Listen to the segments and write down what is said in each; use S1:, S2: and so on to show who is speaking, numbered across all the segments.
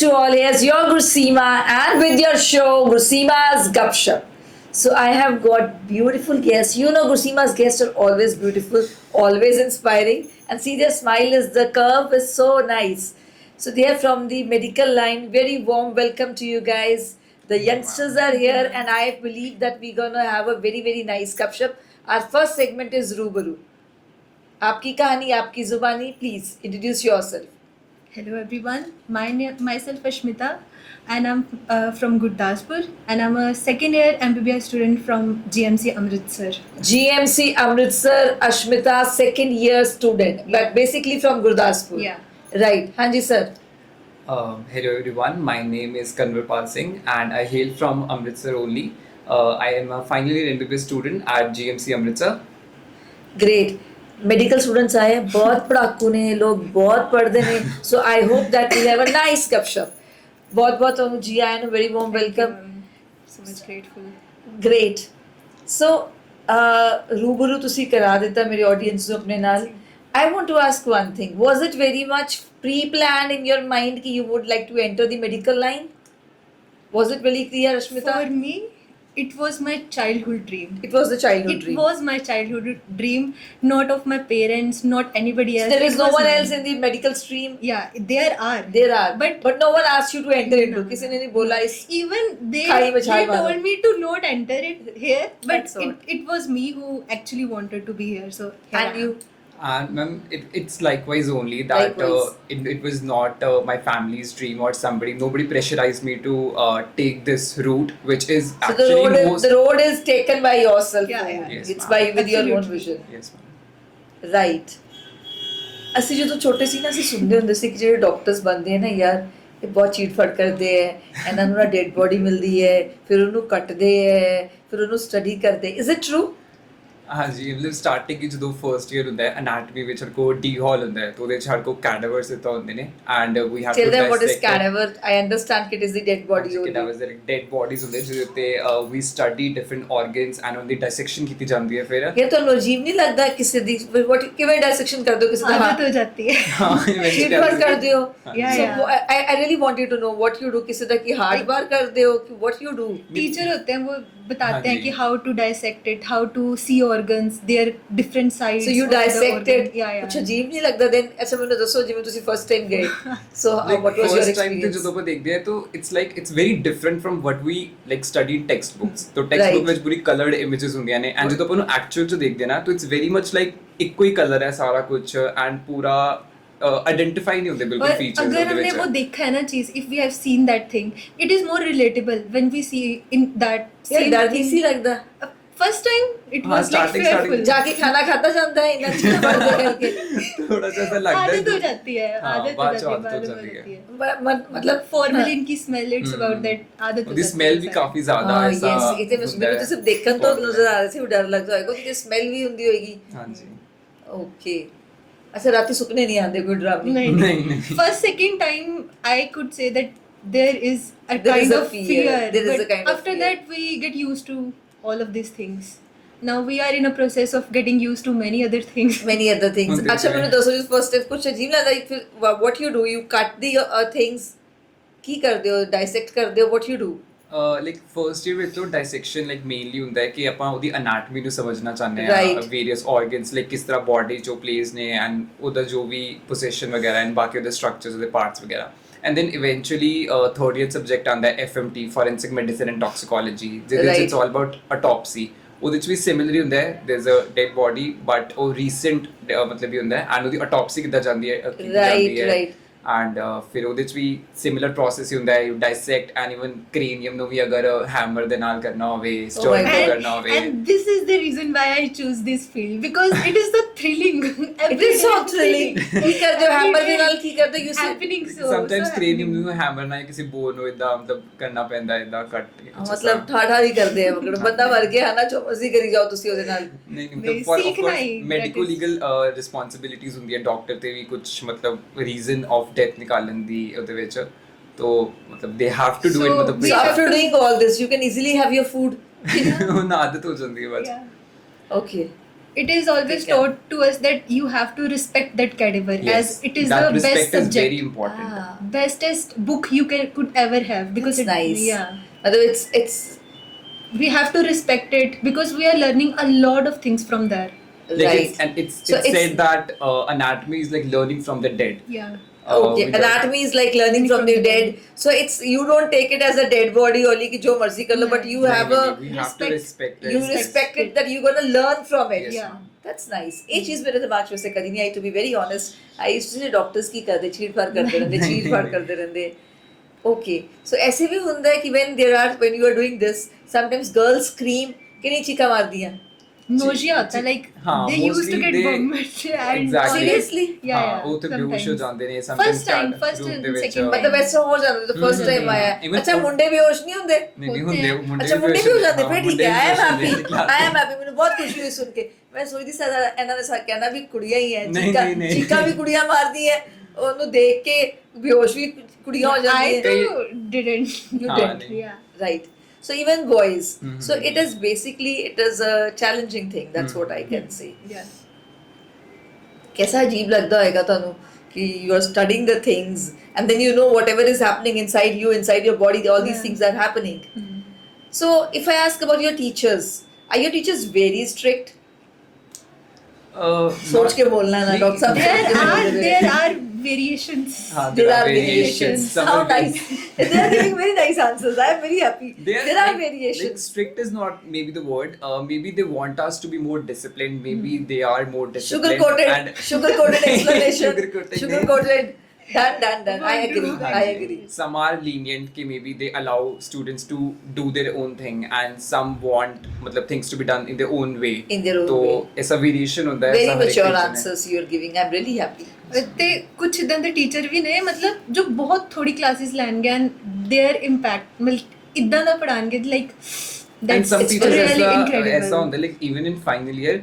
S1: to all. Here's your Gursima and with your show Gursima's Gupshup. So I have got beautiful guests. You know Gursima's guests are always beautiful, always inspiring, and see their smile is the curve is so nice. So they are from the medical line. Very warm welcome to you guys. The youngsters are here, and I believe that we're gonna have a very nice Gupshup. Our first segment is Rubaru. आपकी कहानी आपकी जुबानी. Please introduce yourself.
S2: Hello everyone, myself Ashmita and I'm from Gurdaspur and I'm a second year MBBS student from GMC Amritsar.
S1: GMC Amritsar, Ashmita, second year student, but basically from Gurdaspur.
S2: Yeah.
S1: Right. Hanji sir.
S3: Hello everyone, my name is Kanwarpal Singh and I hail from Amritsar only. I am a final year MBBS student at GMC Amritsar.
S1: Great. Medical students आए हैं, बहुत पढ़ाकू ने लोग, बहुत पढ़ते ने. So I hope that we have a nice गपशप. बहुत बहुत जी आए नो, very warm welcome.
S2: So much grateful.
S1: Great. So रूबरू ਤੁਸੀਂ ਕਰਾ ਦਿੱਤਾ ਮੇਰੇ ਆਡੀਅנס ਨੂੰ ਆਪਣੇ ਨਾਲ. I want to ask one thing. Was it very much pre-planned in your mind कि you would like to enter the medical line? Was it really clear, Ashmita?
S2: For me, it was my childhood dream.
S1: It was the childhood
S2: It
S1: dream.
S2: was my childhood dream, not of my parents, not anybody else.
S1: There is
S2: It
S1: no
S2: was
S1: one
S2: mine.
S1: else in the medical stream.
S2: Yeah, there are.
S1: There are,
S2: But
S1: no one asked you to enter into.
S2: No.
S1: किसी ने नहीं बोला इस.
S2: even they
S1: खाई में छाल मारो.
S2: told me to not enter it here, but
S1: That's all.
S2: it was me who actually wanted to be here. So here
S1: And
S2: I am.
S1: you.
S3: And ma'am, it's likewise only that
S1: Likewise.
S3: it was not my family's dream or somebody. Nobody pressurized me to take this route, which is
S1: So
S3: actually most.
S1: the road is taken by yourself.
S2: Yeah, yeah.
S3: Yes,
S1: It's
S3: ma'am.
S1: by with your own
S2: Absolutely.
S1: vision.
S3: Yes, ma'am.
S1: Right. ਅਸੀਂ ਜਦੋਂ ਛੋਟੇ ਸੀ ਨਾ ਅਸੀਂ ਸੁਣਦੇ ਹੁੰਦੇ ਸੀ ਕਿ ਜਿਹੜੇ doctors ਬਣਦੇ ਆ ਨਾ ਯਾਰ ਇਹ ਬਹੁਤ ਚੀਟ ਫੜ ਕਰਦੇ ਹੈ, ਇਹਨਾਂ ਨੂੰ ਨਾ ਡੈਡ ਬੋਡੀ ਮਿਲਦੀ ਹੈ, ਫਿਰ ਉਹਨੂੰ ਕੱਟਦੇ ਹੈ, ਫਿਰ ਉਹਨੂੰ ਸਟੱਡੀ ਕਰਦੇ. Is it true?
S3: ਹਾਂਜੀ ਮਤਲਬ ਸਟਾਰਟਿੰਗ ਵਿੱਚ ਜਦੋਂ ਫਰਸਟ ਈਅਰ ਹੁੰਦਾ ਹੈ ਅਨਾਟਮੀ ਵਿੱਚ ਸਾਡੇ ਕੋਲ ਡੀ ਹਾਲ ਹੁੰਦਾ ਹੈ ਤਾਂ ਉਹਦੇ ਵਿੱਚ ਸਾਡੇ ਕੋਲ ਕੈਡਾਵਰਸ ਦਿੱਤਾ ਹੁੰਦੇ ਨੇ and we have
S1: Tell
S3: to
S1: them what is
S3: dissect it.
S1: cadaver. I understand that it is the dead body only.
S3: Cadavers are like dead bodies ਹੁੰਦੇ ਜਿਹਦੇ ਉੱਤੇ we study different organs and ਉਹਦੀ dissection ਕੀਤੀ ਜਾਂਦੀ ਹੈ ਫਿਰ
S1: ਇਹ ਤੁਹਾਨੂੰ ਅਜੀਬ ਨਹੀਂ ਲੱਗਦਾ ਕਿਸੇ ਦੀ what ਕਿਵੇਂ ਡਾਇਸੈਕਸ਼ਨ ਕਰਦੇ ਹੋ ਕਿਸੇ ਦਾ?
S2: आदत हो जाती है.
S3: ਹਾਂ
S1: ਚੀਟ ਫੜ ਕਰਦੇ ਹੋ?
S2: Yeah,
S1: So
S2: yeah.
S1: I really want you to know what you do. ਕਿਸੇ ਦਾ ਕੀ ਹਾਰਡ ਬਾਰ ਕਰਦੇ ਹੋ ਕਿ what you do?
S2: टीचर होते हैं वो बताते
S3: हाँ
S2: हैं
S3: जी.
S2: कि how to dissect it, how to see organs, their different sides.
S1: So you
S2: of the
S1: dissected.
S2: organ. Yeah, yeah.
S1: ਕੁਛ ਅਜੀਬ ਨਹੀਂ ਲੱਗਦਾ then? ਅੱਛਾ ਮੈਨੂੰ ਦੱਸੋ ਜਿਵੇਂ ਤੁਸੀਂ ਫਸਟ ਟਾਈਮ ਗਏ. So
S3: like
S1: what was your
S3: first time ਤੇ
S1: experience?
S3: ਜਦੋਂ ਆਪਾਂ ਦੇਖਦੇ ਆ ਤਾਂ it's very different from what we like study in textbooks ਤਾਂ textbook
S1: Right.
S3: ਵਿੱਚ ਪੂਰੀ colored images ਹੁੰਦੀਆਂ ਨੇ and ਜਦੋਂ ਆਪਾਂ ਨੂੰ actual ਚ ਦੇਖਦੇ ਆ ਨਾ ਤਾਂ it's very much like ਇੱਕੋ ਹੀ ਕਲਰ ਹੈ ਸਾਰਾ ਕੁਝ and ਪੂਰਾ ਆਇਡੈਂਟੀਫਾਈ ਨਹੀਂ ਹੁੰਦੇ ਬਿਲਕੁਲ
S2: और
S3: ਫੀਚਰਸ
S2: अगर
S3: ਉਹਦੇ
S2: हमने
S3: ਵਿੱਚ
S2: वो देखा है ना चीज, if we have seen that thing, it is more relatable when we see in that
S1: ਯਾਰ
S2: same
S1: ਡਰ ਨਹੀਂ ਸੀ
S2: thing.
S1: ਲੱਗਦਾ?
S2: First time it
S3: हाँ,
S2: was like
S3: starting-
S2: fearful.
S1: ਜਾ ਕੇ ਖਾਣਾ ਖਾਦਾ ਜਾਂਦਾ ਹੈ ਇਹਨਾਂ ਚੀਜ਼ਾਂ ਪੜ੍ਹਦੇ ਕਰਕੇ?
S3: ਥੋੜਾ ਜਿਹਾ ਤਾਂ ਲੱਗਦਾ
S2: आदत हो जाती है,
S3: हाँ,
S2: आदत हो
S3: बाद
S2: जाती है,
S3: आदत हो
S2: मालूम हो
S3: जाती है।
S2: जाती है.
S1: मतलब
S2: Formalin की smell, it's about that आदत हो
S3: ਉਹਦੀ
S2: जाती है.
S3: ਸਮੈਲ ਵੀ ਕਾਫੀ ਜ਼ਿਆਦਾ
S1: ਹਾਂ
S3: ਐਸਾ
S1: ਯੈਸ ਇਹ ਤੇ ਮੈਨੂੰ ਤਾਂ ਸਿਰਫ ਦੇਖਣ ਤੋਂ ਨਜ਼ਰ ਆ ਰਿਹਾ ਸੀ ਵੀ ਡਰ ਲੱਗਦਾ ਹੋਏਗਾ ਕਿ ਸਮੈਲ ਵੀ ਹੁੰਦੀ ਹੋਏਗੀ.
S3: ਹਾਂਜੀ
S1: ਓਕੇ. ਅੱਛਾ ਰਾਤੀ ਸੁਪਨੇ ਨਹੀਂ ਆਉਂਦੇ ਕੋਈ ਡਰਾਵਨੀ?
S2: नहीं,
S3: ਨਹੀਂ ਨਹੀਂ
S2: First, second time, I could say that there is a
S1: There is
S2: kind
S1: a
S2: of
S1: fear.
S2: fear.
S1: There is a
S2: but
S1: kind of
S2: after
S1: fear.
S2: that, we get used to all of these things. Now we are in a process of getting used to many other things.
S1: many other things.
S3: ਹੁੰਦੇ
S1: ਅੱਛਾ
S3: ਨੇ।
S1: ਮੈਨੂੰ ਦੱਸੋ ਜੀ first step ਕੁਝ ਅਜੀਬ ਲੱਗਦਾ ਹੈ ਫਿਰ what you do, you cut the things, ਕੀ ਕਰਦੇ ਹੋ, dissect ਕਰਦੇ ਹੋ, what you do?
S3: Like first year ਵਿੱਚ ਤੋਂ ਡਾਇਸੈਕਸ਼ਨ ਲਾਈਕ ਮੇਨਲੀ ਹੁੰਦਾ ਹੈ ਕਿ ਆਪਾਂ ਉਹਦੀ ਅਨਾਟਮੀ ਨੂੰ ਸਮਝਣਾ ਚਾਹੁੰਦੇ ਹਾਂ
S1: Right.
S3: ਵੇਰੀਅਸ ਆਰਗਨਸ ਲਾਈਕ ਕਿਸ ਤਰ੍ਹਾਂ ਬਾਡੀ ਜੋ ਪਲੇਸ ਨੇ ਐਂਡ ਉਹਦਾ ਜੋ ਵੀ ਪੋਜੀਸ਼ਨ ਵਗੈਰਾ ਐਂਡ ਬਾਕੀ ਉਹਦੇ ਸਟਰਕਚਰਸ ਉਹਦੇ ਪਾਰਟਸ ਵਗੈਰਾ and then eventually third year subject ਆਉਂਦਾ ਹੈ FMT forensic medicine and toxicology ਜਿਹਦੇ ਵਿੱਚ
S1: Right.
S3: It's all about autopsy ਉਹਦੇ ਵਿੱਚ ਵੀ ਸਿਮਿਲਰ ਹੀ ਹੁੰਦਾ ਹੈ there is a dead body but ਉਹ ਰੀਸੈਂਟ ਮਤਲਬ ਵੀ ਹੁੰਦਾ ਹੈ ਐਂਡ ਉਹਦੀ ਅਟੋਪਸੀ ਕਿੱਦਾਂ ਜਾਂਦੀ ਹੈ ਕੀਤੀ ਜਾਂਦੀ ਹੈ
S1: right.
S3: ਐਂਡ ਫਿਰ ਉਹਦੇ ਚ ਵੀ ਸਿਮਿਲਰ ਪ੍ਰੋਸੈਸ ਹੀ ਹੁੰਦਾ ਹੈ ਯੂ ਡਾਇਸੈਕਟ ਐਂਡ ਇਵਨ ਕ੍ਰੇਨੀਅਮ ਨੂੰ ਵੀ ਅਗਰ ਹੈਮਰ ਦੇ ਨਾਲ ਕਰਨਾ ਹੋਵੇ ਸਟਰਨ
S1: God.
S3: ਕਰਨਾ ਹੋਵੇ
S2: And this is the reason why I choose this field, because it is the thrilling.
S1: It is so thrilling. ਕੀ ਕਰਦੇ ਹੋ ਹੈਮਰ ਦੇ ਨਾਲ, ਕੀ ਕਰਦੇ ਹੋ? You see
S2: happening so.
S3: Sometimes
S2: so
S3: ਕ੍ਰੇਨੀਅਮ
S2: happening.
S3: ਨੂੰ ਹੈਮਰ ਨਾਲ ਕਿਸੇ ਬੋਨ ਨੂੰ ਇਦਾਂ ਮਤਲਬ ਕਰਨਾ ਪੈਂਦਾ ਇਦਾਂ ਕੱਟ
S1: ਮਤਲਬ ਠਾਠਾ ਹੀ ਕਰਦੇ ਆ ਮਤਲਬ ਬੰਦਾ ਮਰ ਗਿਆ ਹੈ ਨਾ ਜੋ ਮਰਜ਼ੀ ਕਰੀ ਜਾਓ ਤੁਸੀਂ ਉਹਦੇ ਨਾਲ.
S3: ਨਹੀਂ
S2: ਨਹੀਂ,
S3: ਮਤਲਬ ਫॉर
S2: ਸਿੱਖਣਾ ਹੀ,
S3: medical
S2: that is-
S3: legal responsibilities ਹੁੰਦੀਆਂ ਡਾਕਟਰ ਤੇ ਵੀ ਕੁਝ ਮਤਲਬ ਰੀਜ਼ਨ ਆਫ ਡੈਥ ਨਿਕਾਲਣ ਦੀ ਉਹਦੇ ਵਿੱਚ ਤੋ ਮਤਲਬ they have to do it
S2: So,
S3: ਮਤਲਬ
S2: we
S1: So
S2: have
S1: after
S2: to-
S1: doing all this you can easily have your food.
S3: ਉਹਨਾਂ ਆਦਤ ਹੋ ਜਾਂਦੀ ਹੈ ਬਸ
S2: Yeah.
S1: Okay.
S2: it is always
S1: ठीक है।
S2: taught to us that you have to respect that caliber
S3: Yes,
S2: as it is
S3: that
S2: the best
S3: respect is
S2: subject,
S3: very important.
S1: Ah,
S2: bestest book you could ever have, because
S1: that's nice.
S2: yeah,
S1: मतलब it's
S2: we have to respect it because we are learning a lot of things from there.
S3: Like
S1: right.
S3: it's
S1: So
S3: said that anatomy is like learning from the dead.
S2: Yeah.
S1: Okay,
S3: which are-
S1: anatomy is like learning from the dead. So it's you don't take it as a dead body only कि जो मर्जी कर लो, but you
S3: नहीं,
S1: have
S3: नहीं,
S1: a
S3: नहीं, we have to respect
S1: you
S3: it.
S1: respect it that you're gonna learn from it.
S3: Yes,
S2: Yeah.
S3: ma'am.
S1: That's nice. ये चीज मेरे दिमाग में से कभी नहीं आई, to be very honest. I used to say doctors की करते छीड़ फाड़ करते रहंदे,
S3: नहीं,
S1: छीड़ फाड़
S3: नहीं,
S1: करते रहंदे. Okay, so ऐसे भी होता है कि when you are doing this, sometimes girls scream कि नहीं चीखा मार दिया.
S2: Nausea होता है, like
S3: हाँ,
S2: they used to
S3: mostly
S2: get
S3: they-
S2: vomited and
S3: Exactly.
S1: Seriously?
S2: yeah,
S3: हाँ,
S2: yeah,
S3: वो तो बेहोश हो
S2: sometimes.
S3: ਜਾਂਦੇ ਨੇ
S2: First time,
S3: cat
S2: first
S3: room
S2: and
S3: ਦੇ ਵਿੱਚ,
S2: second time.
S1: मतलब वैसे हो जाता है तो फर्स्ट टाइम आया है.
S3: Even
S1: अच्छा
S3: for-
S1: मुंडे बेहोश नहीं होंगे?
S3: नहीं नहीं
S2: होते
S3: ਹੁੰਦੇ
S2: हैं।
S3: ਮੁੰਡੇ
S1: अच्छा मुंडे भी हो जाते
S3: हाँ,
S1: फिर ठीक
S3: ਮੁੰਡੇ
S1: है. I am
S3: we
S1: happy.
S3: ਹੋਸ਼ ਹੁੰਦੇ ਨੇ
S1: I am happy. ਮੈਨੂੰ बहुत खुशी हुई सुन के. मैं सोच रही था ਇਹਨਾਂ ਨੇ ਕਹਿਣਾ ਵੀ ਕੁੜੀਆਂ ਹੀ ਹੈ.
S3: नहीं,
S1: ਚੀਕਾਂ
S3: नहीं, नहीं।
S1: ਚੀਕਾਂ ਵੀ ਕੁੜੀਆਂ ਮਾਰਦੀ ਹੈ. ਉਹਨੂੰ ਦੇਖ ਕੇ ਬੇਹੋਸ਼ ਵੀ ਕੁੜੀਆਂ ਹੋ
S2: I
S1: ਜਾਂਦੀਆਂ.
S2: too didn't.
S1: You
S3: हाँ,
S1: didn't.
S3: नहीं।
S2: Yeah.
S1: Right. So even boys.
S3: Mhm.
S1: So it is basically it is a challenging thing. That's what I can say.
S2: Yeah.
S1: कैसा अजीब लगता होगा ਤੁਹਾਨੂੰ कि you are studying the things and then you know whatever is happening inside you, inside your body, all these
S2: Yeah.
S1: things are happening. So if I ask about your teachers, are your teachers very strict? सोच के बोलना है ना doctor साहब.
S2: There are variations.
S1: There are variations.
S3: Some
S1: How
S3: are very-
S1: nice. They are giving very nice answers. I am very happy. There are
S3: like
S1: variations.
S3: strict is not maybe the word. Maybe they want us to be more disciplined. Maybe they are more disciplined.
S1: Sugar coated explanation.
S3: Sugar-coated
S1: Sugar
S3: नहीं।
S1: coated. Done. I agree.
S2: हाँ
S1: I
S3: ji.
S1: agree.
S3: Some are lenient कि maybe they allow students to do their own thing and some want मतलब things to be done in their own way.
S1: In their own
S3: तो
S1: way.
S3: ऐसा variation होता है.
S1: Very
S3: ऐसा हर एक
S1: mature
S3: teacher में।
S1: answers you are giving. I'm really happy.
S2: ते कुछ इदां दे टीचर भी ने मतलब जो बहुत थोड़ी क्लासेस लैणगे एंड देयर इंपैक्ट मतलब इदां दा पढ़ाणगे like
S3: And
S2: that's
S3: some teachers
S2: really
S3: ऐसा
S2: इनक्रेडिबल
S3: होता है like even in final year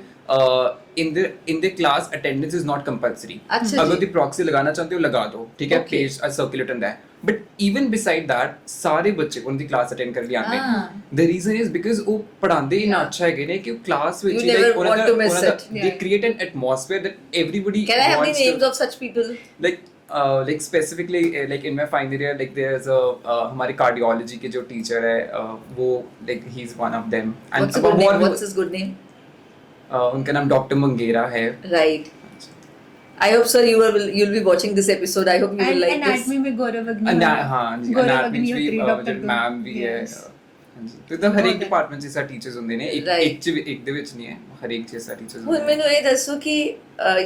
S3: in the class attendance is not compulsory.
S1: अच्छा
S3: अगर
S1: जी.
S3: तुम प्रॉक्सी लगाना चाहते हो लगा दो ठीक है
S1: Okay.
S3: पेज सर्कुलेट होता है बट इवन बिसाइड दैट सारे बच्चे उनकी क्लास अटेंड कर लिया
S1: Ah.
S3: The reason is because ਉਹ ਪੜਾਉਂਦੇ ਹੀ ਨਾ ਅੱਛਾ ਹੈਗੇ ਨੇ ਕਿ ਕਲਾਸ ਵਿੱਚ
S1: You never want to miss it.
S3: they
S2: Yeah.
S3: create an atmosphere that everybody
S1: Can I have the
S3: wants
S1: names
S3: to
S1: of such people?
S3: like specifically like in my final year like there's a हमारे cardiology के जो teacher है वो like he's one of them
S1: What's a good name? What's his good name?
S3: उनका नाम doctor मंगेरा है
S1: Right. I hope sir you'll be watching this episode. I hope you will like this.
S2: Anatomy में गौरव अग्निहोत्री
S3: हाँ जी
S2: गौरव
S3: anatomy ਚ ਵੀ
S2: Agnihotri doctor
S3: जो ma'am भी है ਹਾਂਜੀ ਤੇ ਤਾਂ ਹਰ ਇੱਕ ਡਿਪਾਰਟਮੈਂਟ 'ਚ ਸਾ ਟੀਚਰਸ ਹੁੰਦੇ ਨੇ ਇੱਕ
S1: Right.
S3: ਇੱਕ 'ਚ ਵੀ ਇੱਕ ਦੇ ਵਿੱਚ ਨਹੀਂ ਹੈ ਹਰ ਇੱਕ 'ਚ ਸਾ ਟੀਚਰਸ
S1: ਹੁਣ
S3: ਹੁੰਦੇ ਨੇ
S1: ਮੈਨੂੰ ਇਹ ਦੱਸੋ ਕਿ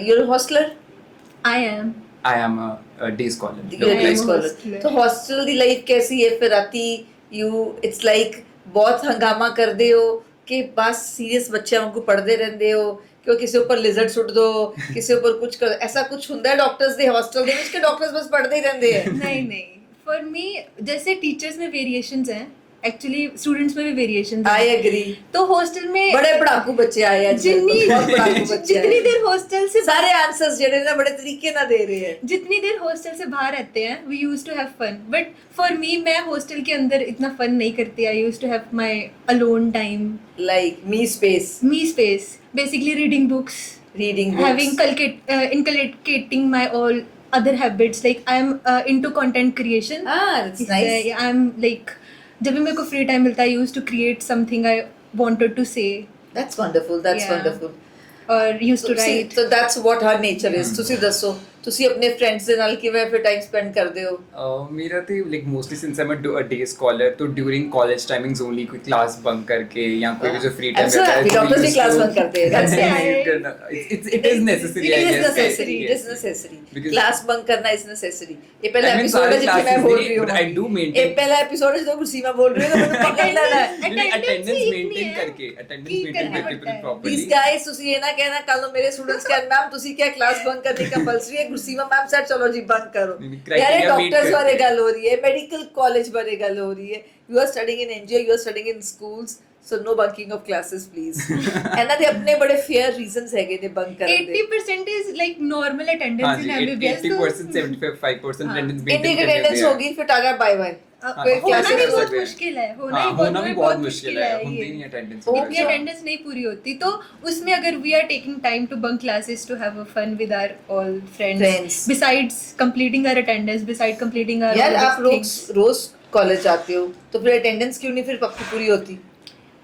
S1: you're a hostler?
S2: I am
S3: I am a day scholar.
S1: You're a
S2: I
S1: day
S2: am a
S1: scholar.
S2: hostler.
S1: तो हॉस्टल ਦੀ ਲਾਈਫ कैसी है फिर राती it's like बहुत हंगामा करदे हो कि बस सीरियस बच्चे वांगू पढ़दे रहंदे हो कि ਕਿਸੇ ਉੱਪਰ ਲਿਜ਼ਰਡ ਸੁੱਟ ਦੋ ਕਿਸੇ ਉੱਪਰ ਕੁਝ ਕਰ ਐਸਾ ਕੁਝ ਹੁੰਦਾ ਹੈ ਡਾਕਟਰਸ ਦੇ ਹॉस्टल ਦੇ ਵਿੱਚ ਕਿ ਡਾਕਟਰਸ ਬਸ ਪढ़दे ਹੀ ਰਹਿੰਦੇ ਹੈ
S2: नहीं फॉर मी जैसे टीचर्स में वेरिएशंस हैं एक्चुअली स्टूडेंट्स में भी वेरिएशंस
S1: आई
S2: हैं
S1: एग्री
S2: तो हॉस्टल में
S1: बड़े पढ़ाकू बच्चे आए हैं
S2: जितनी
S1: बहुत पढ़ाकू बच्चे
S2: जितनी
S1: आए
S2: देर हॉस्टल से
S1: सारे आंसर्स जेडे ना बड़े तरीके ना दे रहे हैं
S2: जितनी देर हॉस्टल से बाहर रहते हैं we use to have fun but for me मैं हॉस्टल के अंदर इतना फन नहीं करती I use to have my alone time
S1: like me space
S2: me space basically reading books
S1: reading books
S2: having inculcating my all other habits like I am into content creation
S1: that's nice
S2: I'm like जब भी मेरे को free time मिलता है use to create something I wanted to say
S1: that's wonderful that's
S2: Yeah.
S1: wonderful
S2: और use to
S1: So, see,
S2: right
S1: so that's what her nature is ਤੁਸੀਂ ਦੱਸੋ ਤੁਸੀਂ ਆਪਣੇ ਫਰੈਂਡਸ ਦੇ ਨਾਲ ਕਿਵੇਂ ਫਿਰ ਟਾਈਮ ਸਪੈਂਡ ਕਰਦੇ ਹੋ
S3: मेरा तो like mostly since I'm a day scholar तो during college timings only कोई class bunk करके या कोई भी जो free time
S1: I'm so happy doctors भी class bunk करते हैं that's
S2: it.
S3: it is necessary I
S1: it is
S3: guess
S1: necessary it
S3: yes.
S1: is necessary
S3: Because-
S1: class bunk करना is necessary ये पहला
S3: I mean,
S1: एपिसोड
S3: सारे
S1: है जिसमें मैं
S3: classes
S1: बोल
S3: नहीं,
S1: रही हूँ
S3: but I do
S1: ये
S3: maintain
S1: पहला एपिसोड है जो गुस्सीमा बोल रही है तो मुझे पकड़ लेना है
S3: attendance
S2: ही इतनी
S3: maintain
S2: है
S3: करके attendance
S2: कि
S3: maintain
S2: करना
S3: करके
S2: पड़ता है।
S3: properly
S1: प्लीज गाइस ਤੁਸੀਂ ਇਹ ਨਾ ਕਹਿਣਾ ਕੱਲ ਨੂੰ ਮੇਰੇ स्टूडेंट्स क्या मैम ਤੁਸੀਂ क्या क्लास बंक करनी कंपलसरी है गुस्सीमा मैम सर चलो जी बंक करो
S3: नहीं,
S1: यार
S3: criteria meet
S1: डॉक्टर्स
S3: करते
S1: बारे
S3: हैं।
S1: गल हो रही है मेडिकल कॉलेज बारे गल हो रही है you are studying in NGO you are studying in schools so no bunking of classes please ਇਹਨਾਂ ਦੇ ਆਪਣੇ ਬੜੇ ਫੇਅਰ ਰੀਜ਼ਨਸ ਹੈਗੇ ਨੇ ਬੰਕ ਕਰਨ ਦੇ
S2: 80% is like normal
S3: हाँ
S2: attendance
S3: ji
S2: in MBBS
S3: 80% 75% attendance maintain
S1: ਇੰਨੀ
S3: करने
S1: ਅਟੈਂਡੈਂਸ
S3: होते हैं।
S1: होगी फिर टागा बाय बाय फिर
S2: होना
S1: classes
S2: भी
S1: कर
S2: बहुत
S3: सकते हैं।
S2: मुश्किल है, होना
S3: हाँ,
S2: ही बहुत
S3: होना भी बहुत मुश्किल है, होती
S2: ये।
S3: नहीं अटेंडेंस
S1: Oh,
S2: इतनी
S1: अच्छा।
S2: अटेंडेंस नहीं पूरी होती, तो उसमें अगर we are taking time to bunk classes to have a fun with our all
S1: Friends.
S2: Friends besides completing our attendance, besides completing our
S1: यार आप रोज कॉलेज जाते हो तो फिर अटेंडेंस क्यों नहीं फिर आपकी पूरी होती?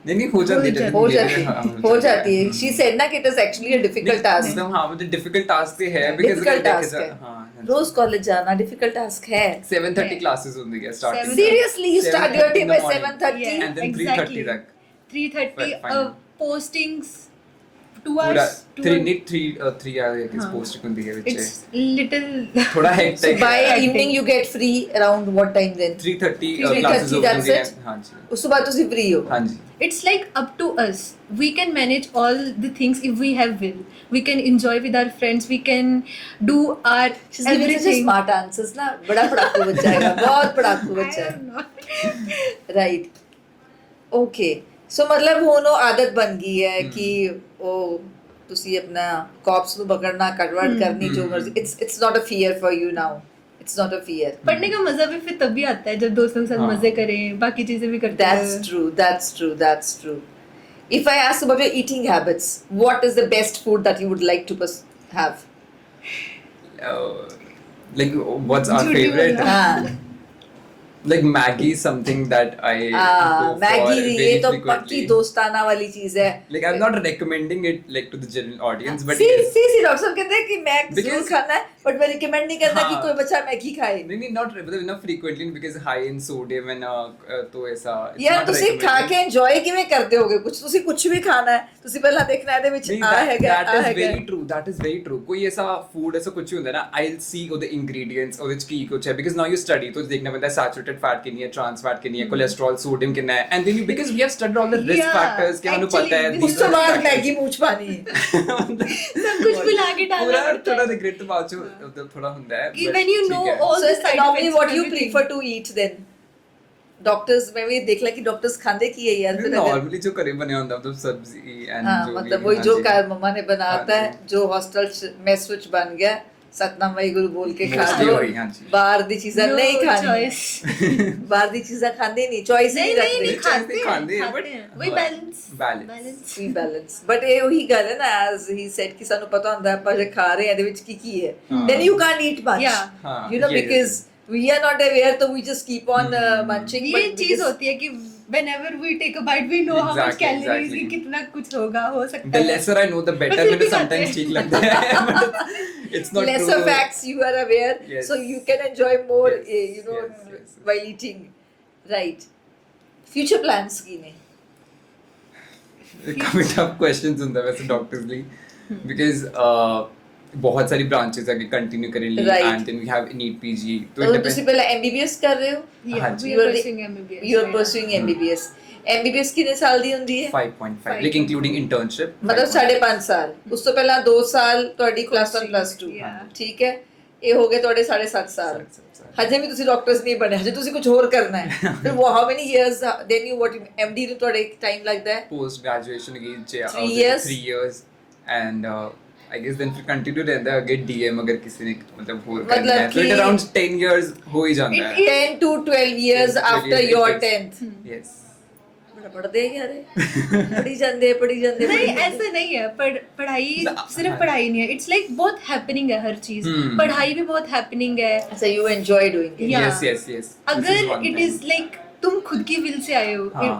S3: नहीं हो जाती है,
S1: हो
S3: धीरे-धीरे,
S1: जाती
S3: हाँ,
S1: है, हो जाती है. She said ना कि it is actually a difficult task.
S3: एकदम हाँ, मतलब डिफिकल्ट टास्क है because
S1: Difficult
S3: अगर देखे
S1: task
S3: जाए,
S1: है.
S3: हाँ,
S1: रोज कॉलेज जाना डिफिकल्ट टास्क है.
S3: 7:30 क्लासेस होती है starting
S2: 7:30
S1: Seriously, you start your day by 7:30.
S2: Yeah.
S3: and then
S2: Exactly.
S3: 3:30 तक
S2: 3:30
S3: Final.
S2: postings 2
S3: पूरा
S2: hours
S3: 3 आवर
S2: हाँ.
S3: पोस्ट होती है which
S2: it's
S3: है
S2: little
S3: थोड़ा
S1: So
S3: hectic
S1: by
S2: Hectic.
S1: evening you get free around what time then?
S3: 3:30
S1: 3:30
S3: classes
S1: that's
S3: होती
S1: it?
S3: है, हाँ जी,
S1: ਉਸ ਤੋਂ ਬਾਅਦ ਤੁਸੀਂ free ਹੋ.
S3: हाँ जी.
S2: it's like up to us. We can manage all the things if we have will. We can enjoy with our friends, we can do our
S1: She's giving such a
S2: everything.
S1: smart answers ना. बड़ा पढ़ाकू बच्चा है, बहुत पढ़ाकू
S2: I
S1: बच्चा है.
S2: don't know.
S1: Right okay so मतलब ਹੁਣ ਉਹ ਆਦਤ ਬਣ ਗਈ ਹੈ ਕਿ ਉਹ ਤੁਸੀਂ ਆਪਣਾ ਕੌਪਸ ਨੂੰ ਪਕੜਨਾ ਕਟਵਟ ਕਰਨੀ ਜੋ ਮਰਜ਼ੀ it's not a fear for you now it's not a fear
S2: पढ़ने का मजा भी फिर तभी आता है जब दोस्तों के साथ
S3: हाँ.
S2: मजे करें, बाकी चीजें भी करते हैं.
S1: that's true if I ask about your eating habits what is the best food that you would like to have
S3: Like what's our
S2: झूठी
S3: favorite?
S2: बोलना.
S1: हाँ
S3: Like Maggie is something that I go for
S1: Maggi
S3: very
S1: ये तो
S3: frequently.
S1: पक्की दोस्ताना वाली चीज है
S3: Like I'm not recommending it like to the general audience, but
S1: see
S3: yes.
S1: See doctor साहब कहते हैं कि मैग जरूर
S3: Because-
S1: खाना है बट मैं रिकमेंड नहीं करता कि
S3: हाँ.
S1: कोई बच्चा मैगी खाए
S3: नहीं not मतलब enough frequently because high in sodium and तो ऐसा it's
S1: ਯਾਰ
S3: not
S1: ਤੁਸੀਂ ਖਾ
S3: recommended.
S1: ਕੇ ਇੰਜੋਏ ਕਿਵੇਂ ਕਰਦੇ ਹੋਗੇ ਕੁਝ ਵੀ ਖਾਣਾ ਹੈ ਤੁਸੀਂ ਪਹਿਲਾਂ ਦੇਖਣਾ ਇਹਦੇ ਵਿੱਚ
S3: नहीं,
S1: ਆ
S3: that,
S1: ਹੈਗਾ
S3: that
S1: ਆ
S3: is
S1: ਹੈਗਾ
S3: very true. That is very true. कोई ऐसा food ऐसा कुछ भी होता है ना, I'll see ਉਹਦੇ ingredients ਉਹਦੇ ਚ ਕੀ ਕੁਛ ਹੈ because now you study तो देखना पड़ता है saturated fat कितनी है, trans fat कितनी है, cholesterol, sodium कितना है, and then you because we have studied all the risk
S2: Yeah,
S3: factors कि हमें पता है
S2: actually,
S1: ਉਸ
S3: these
S1: ਤੋਂ
S3: are the
S1: ਬਾਅਦ
S3: factors.
S1: मैगी मुंह ਚ पानी
S2: सब कुछ मिला के डालना
S3: पूरा
S2: पड़ता
S3: थोड़ा
S2: है.
S3: regret तो बाद में मतलब थोड़ा ਹੁੰਦਾ है
S2: कि
S3: but
S2: when you
S3: ठीक
S2: know
S3: है.
S2: all the side
S1: normally
S2: effects
S1: what
S2: and
S1: you
S2: everything.
S1: prefer to eat then doctors मैं भी देख ला कि डॉक्टर्स खाते की है यार फिर अगर
S3: नॉर्मली जो घरे बने ਹੁੰਦਾ मतलब सब्जी एंड
S1: हाँ
S3: जो
S1: मतलब
S3: भी,
S1: वही
S3: हाँ
S1: जो
S3: जी.
S1: कार मम्मा ने बनाता
S3: हाँ
S1: है
S3: जी.
S1: जो हॉस्टल मेस विच बन गया सतनाम वाहिगुरु बोल के खा
S3: Mostly
S1: दो
S3: वही, हाँ जी.
S1: बाहर दी चीज़ां
S2: No
S1: नहीं खानी
S2: choice.
S1: बाहर दी चीज़ां खांदे नहीं चॉइस
S2: नहीं
S1: नहीं
S2: नहीं नहीं
S1: रखते
S2: खाते हैं,
S3: खाते हैं,
S2: खाते
S3: but-
S2: हैं. वही
S3: हाँ.
S2: Balance
S3: Balance.
S1: ਵੀ ਬੈਲੈਂਸ ਬਟ ਇਹ ਉਹੀ ਗੱਲ ਹੈ ਨਾ ਐਜ਼ ਹੀ ਸੈਡ ਕਿ ਸਾਨੂੰ ਪਤਾ ਹੁੰਦਾ ਆਪਾਂ ਜੇ ਖਾ ਰਹੇ ਹਾਂ ਇਹਦੇ ਵਿੱਚ ਕੀ ਕੀ ਹੈ
S3: ਹਾਂ.
S1: then you can't eat much
S2: Yeah.
S3: हाँ,
S1: you know
S3: yes,
S1: because we are not aware so we just keep on munching
S2: ये
S1: but
S2: चीज होती है कि whenever we take a bite we know how much
S3: Exactly,
S2: calories
S3: exactly.
S2: कितना कुछ होगा हो सकता
S3: The
S2: है.
S3: lesser I know, the better.
S2: फिर
S3: मुझे
S2: भी खाते
S3: sometimes
S2: हैं.
S3: ठीक लगता है, but it's not
S1: lesser
S3: true.
S1: facts you are aware
S3: Yes.
S1: so you can enjoy more
S3: Yes,
S1: you know
S3: yes.
S1: while eating right future plans की ने
S3: काफी tough questions होता है वैसे doctors लिए because बहुत सारी branches आगे continue करेंगे
S1: Right.
S3: and then we have NEET PG. तो
S1: तो
S3: it
S1: ਤੁਸੀਂ
S3: depends.
S1: ਪਹਿਲਾਂ MBBS ਕਰ ਰਹੇ ਹੋ
S2: Yeah,
S3: हाँ
S2: we
S3: ji.
S2: are
S1: You are the-
S2: pursuing MBBS.
S1: you are
S2: yeah.
S1: pursuing MBBS MBBS ਕਿੰਨੇ ਸਾਲ ਦੀ ਹੁੰਦੀ ਹੈ
S3: 5.5 like including internship.
S1: ਮਤਲਬ 5.5 ਸਾਲ ਉਸ ਤੋਂ ਪਹਿਲਾਂ 2 ਸਾਲ ਤੁਹਾਡੀ ਕਲਾਸ 1 ਪਲੱਸ 2
S2: Yeah.
S1: ਠੀਕ ਹੈ ਇਹ ਹੋ ਗਏ ਤੁਹਾਡੇ 7.5 ਸਾਲ
S3: 7.5 ਸਾਲ।
S1: ਹਜੇ ਵੀ ਤੁਸੀਂ ਡਾਕਟਰਸ ਨਹੀਂ ਬਣੇ ਹਜੇ ਤੁਸੀਂ ਕੁਝ ਹੋਰ ਕਰਨਾ ਹੈ ਫਿਰ ਉਹ how many years then you what MD ਨੂੰ ਤੁਹਾਡੇ ਟਾਈਮ ਲੱਗਦਾ ਹੈ
S3: Post graduation again
S1: 3 years?
S3: 3 years and I guess then फिर continue रहता है अगर DM अगर किसी ने मतलब और करना
S1: मतलब
S3: है तो it
S1: कि-
S3: around 10 years हो ही जाता है.
S1: 10 to 12 years
S3: 10 to 12
S1: after
S3: years,
S1: your
S3: it takes-
S1: 10th
S3: Yes.
S1: ਬੜਾ ਪੜਦੇ ਯਾਰ ਪੜੀ ਜਾਂਦੇ
S2: नहीं ऐसा नहीं है पढ़ाई सिर्फ पढ़ाई नहीं है. इट्स लाइक बहुत हैपनिंग है हर चीज.
S3: Hmm.
S2: पढ़ाई भी बहुत हैपनिंग है.
S1: अच्छा you enjoy doing it
S2: Yeah.
S3: Yes, yes, yes. This is
S2: अगर
S3: one
S2: it
S3: thing.
S2: Is like तुम खुद की विल से आए हो,
S3: हाँ.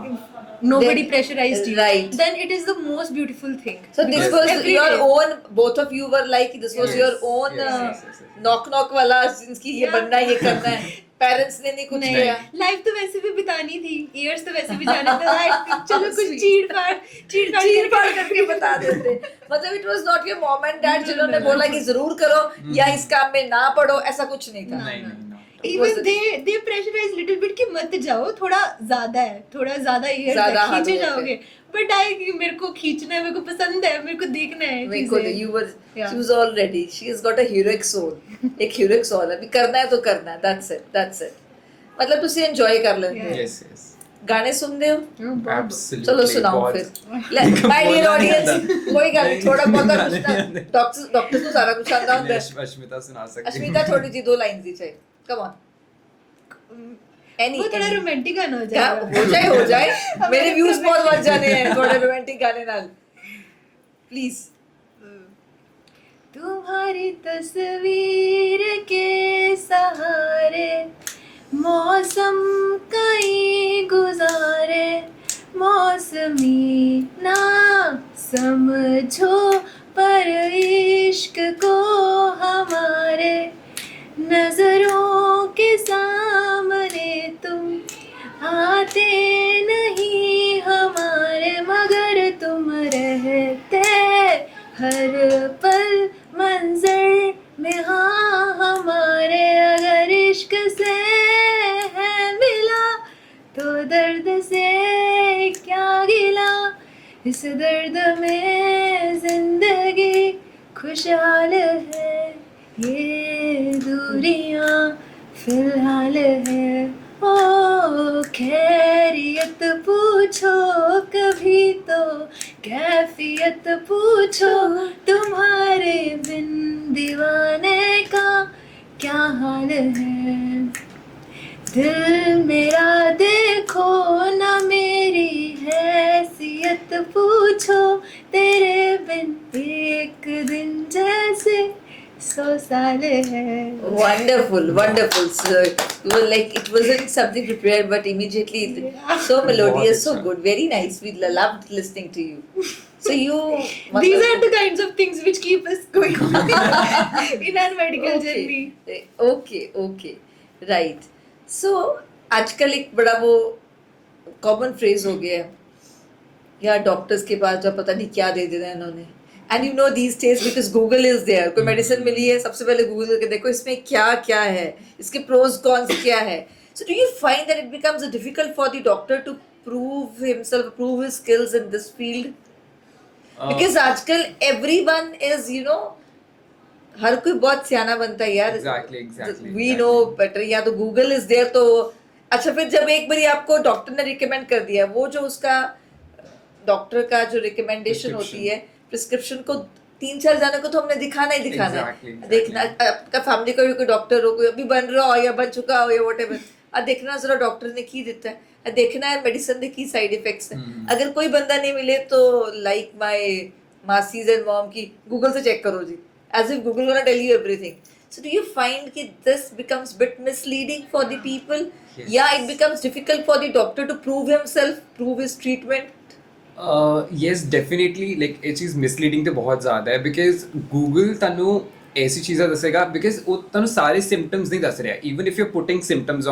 S2: nobody
S1: Then-
S2: pressurized you,
S1: right.
S2: then it is the most beautiful thing.
S1: So this
S2: Because
S1: was
S2: every
S1: your
S2: day-
S1: own, both of you were like, this was
S3: Yes,
S1: your own
S3: yes, yes, yes, yes.
S1: knock वाला जिसकी ये
S2: Yeah.
S1: बनना है ये करना है parents ने नहीं कुछ
S2: नहीं,
S1: किया
S2: लाइफ तो वैसे भी बितानी थी, इयर्स तो वैसे भी जाने थे. Like, चलो कुछ
S1: Sweet.
S2: चीड़ फाड़
S1: चीर फाड़ करके बता देते मतलब it was not your mom and dad जिन्होंने बोला कि जरूर करो या इस काम में ना पढ़ो ऐसा कुछ नहीं था
S3: नहीं, नहीं, no.
S2: Even they pressurize little bit कि मत जाओ, थोड़ा ज्यादा है, थोड़ा ज्यादा ईयर
S1: ज्यादा
S2: खींचे
S1: hard work
S2: जाओगे. बट आई कि मेरे को खींचना है, मेरे को पसंद है, मेरे को देखना है
S1: मेरे को
S2: चीजें.
S1: you were
S2: Yeah.
S1: she was all ready she has got a heroic soul एक heroic soul है अभी करना है तो करना है that's it मतलब ਤੁਸੀਂ enjoy कर लेते हो
S3: Yes, yes.
S1: गाने सुनते हो
S3: Absolutely.
S1: चलो सुनाओ
S3: बहुत-
S1: फिर माय डियर
S3: बोलना नहीं
S1: ऑडियंस
S3: आता।
S1: कोई गल
S3: नहीं,
S1: थोड़ा बहुत
S3: गाने
S1: कुछ
S3: नहीं आते।
S1: डॉक्टर्स को सारा कुछ आंदा
S3: मैंने
S1: ਹੁੰਦਾ है
S3: अश्मिता सुना सकती
S1: अश्मिता थोड़ी जी 2 लाइंस दी चाहिए कम ऑन Any,
S2: वो थोड़ा
S1: any.
S2: रोमांटिक गाना हो
S1: क्या
S2: जाएगा।
S1: हो जाए मेरे व्यूज बहुत बढ़ जाने हैं थोड़े रोमांटिक गाने नाल प्लीज
S2: तुम्हारी तस्वीर के सहारे मौसम कई गुजारे, मौसमी ना समझो पर इश्क को हमारे, नजरों के सामने तुम आते नहीं हमारे, मगर तुम रहते हर पल मंजर में, हाँ हमारे। अगर इश्क से है मिला तो दर्द से क्या गिला, इस दर्द में जिंदगी खुशहाल है, ये दूरियां फिलहाल है। ओ खैरियत पूछो कभी तो कैफियत पूछो, तुम्हारे बिन दीवाने का क्या हाल है। दिल मेरा देखो ना मेरी हैसियत पूछो, तेरे बिन एक दिन जैसे 100 साल है।
S1: wonderful so you were like it wasn't something prepared but immediately so melodious so good very nice we loved listening to you so you
S2: These are the kinds of things which keep us going on in our medical journey.
S1: okay right so आजकल एक बड़ा वो common phrase हो गया है यार doctors के पास जब पता नहीं क्या दे देना है इन्होंने and you know these days because Google is there कोई मेडिसिन मिली है सबसे पहले गूगल करके देखो इसमें क्या क्या है इसके प्रोज कॉन्स क्या है so do you find that it becomes difficult for the doctor to prove himself prove his skills in this field because आजकल एवरीवन इज यू नो हर कोई बहुत सियाना बनता है यार
S3: exactly
S1: वी नो बेटर या तो गूगल इज देयर तो अच्छा फिर जब एक बार आपको डॉक्टर ने रिकमेंड कर दिया वो जो उसका डॉक्टर का जो रिकमेंडेशन होती है प्रिस्क्रिप्शन को 3-4 जाने को तो हमने दिखाना ही दिखाना है देखना आपका फैमिली का भी कोई डॉक्टर हो कोई अभी बन रहा हो या बन चुका हो या व्हाटएवर अब देखना जरा डॉक्टर ने की देता है देखना है मेडिसिन ने की साइड इफेक्ट्स है अगर कोई बंदा नहीं मिले तो लाइक माय मासीज एंड मॉम की गूगल से चेक करो जी as if Google gonna tell you everything so do you find कि this becomes bit misleading for the people yeah it becomes difficult for the doctor to prove himself prove his treatment
S3: yes definitely like ਇਹ ਚੀਜ਼ misleading ਤੇ ਬਹੁਤ ਜ਼ਿਆਦਾ ਹੈ because Google ਤੁਹਾਨੂੰ ਐਸੀ ਚੀਜ਼ਾਂ ਦੱਸੇਗਾ ਬਿਕਾਜ਼ ਉਹ ਤੁਹਾਨੂੰ ਸਾਰੇ ਸਿੰਪਟਮਸ ਨਹੀਂ ਦੱਸ ਰਿਹਾ even if you are putting symptoms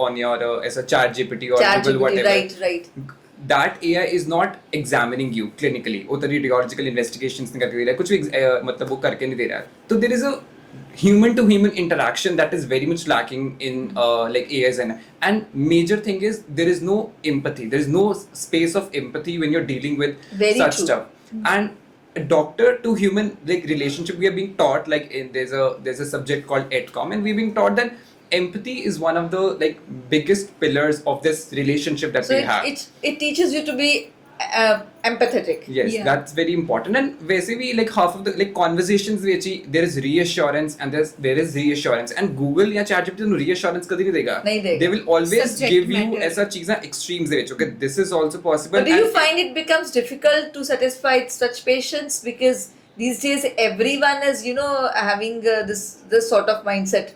S3: on your as a chat gpt or google whatever
S1: right
S3: that AI is not examining you clinically ਉਹ ਤੇਰੀ radiological investigations ਨਹੀਂ ਕਰਕੇ ਦੇ ਰਿਹਾ ਕੁਝ ਵੀ ਮਤਲਬ ਉਹ ਕਰਕੇ ਨਹੀਂ ਦੇ ਰਿਹਾ so there is a human to human interaction that is very much lacking in like AIs and major thing is there is no empathy there is no space of empathy when you're dealing with
S1: Very
S3: such
S1: true.
S3: stuff and a doctor to human like relationship we are being taught like there's a subject called EdCom and we're being taught that empathy is one of the like biggest pillars of this relationship that
S1: so
S3: we have
S1: it teaches you to be empathetic
S3: yes
S2: Yeah.
S3: that's very important and basically like half of the like conversations which there is reassurance and there is reassurance and google या ChatGPT ਨੂੰ reassurance ਕਦੀ ਨਹੀਂ ਦੇਗਾ
S1: ਨਹੀਂ ਦੇਗਾ।
S3: they will always
S2: Subject
S3: give you
S2: matter.
S3: ऐसा चीज़ां extremes ਦੇ ਵਿੱਚ okay this is also possible
S1: but do you
S3: and-
S1: find it becomes difficult to satisfy such patients because these days everyone is you know having this sort of mindset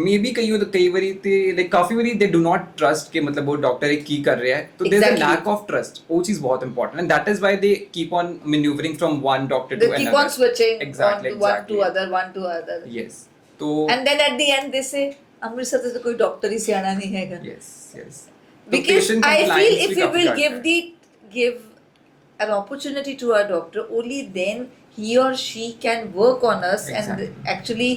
S3: maybe ਕਈ ਵਾਰੀ ਤੇ like ਕਾਫੀ ਵਾਰੀ ਦੇ do not trust ਕਿ ਮਤਲਬ ਉਹ doctor ਇਹ ਕੀ ਕਰ ਰਿਹਾ ਹੈ ਤੋ there is
S1: Exactly.
S3: A lack of trust ਉਹ ਚੀਜ਼ ਬਹੁਤ important and that is why they keep on maneuvering from one doctor
S1: they
S3: to
S1: keep
S3: another
S1: on switching
S3: Exactly,
S1: one to other
S3: yes तो
S1: and then at the end they say Amritsar से तो कोई doctor ही सियाना नहीं हैगा
S3: yes
S1: because
S3: patient
S1: I feel
S3: compliance
S1: if
S3: भी
S1: we
S3: काफी
S1: will
S3: घट है.
S1: give an opportunity to our doctor only then he or she can work on us
S3: Exactly.
S1: and actually